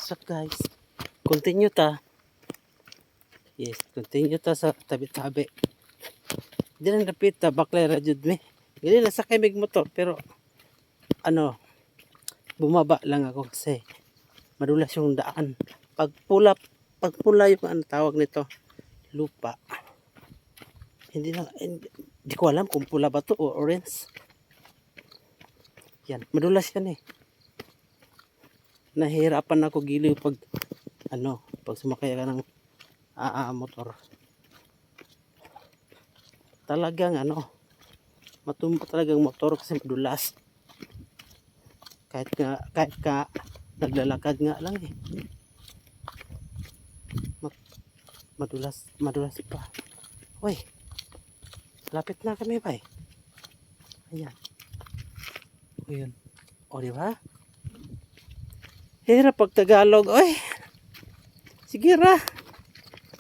So guys, continue ta. Yes, continue ta sa tabi-tabi. Di na napit ta, baklay ra jud mi. Dili na sakay mig motor, pero ano, bumaba lang ako kasi madulas yung daan. Pag pula yung ano tawag nito, lupa. Hindi ko alam kung pula ba to o orange. Yan, madulas yan eh. Nahihirapan ako giliw pag pag sumakay ka ng motor. Talagang matumba talagang motor kasi madulas. Kahit ka naglalakad nga lang eh. Madulas pa. Uy, lapit na kami ba eh. Ayan. Ayun. O diba? Hirap pag Tagalog. Oy, sige ra.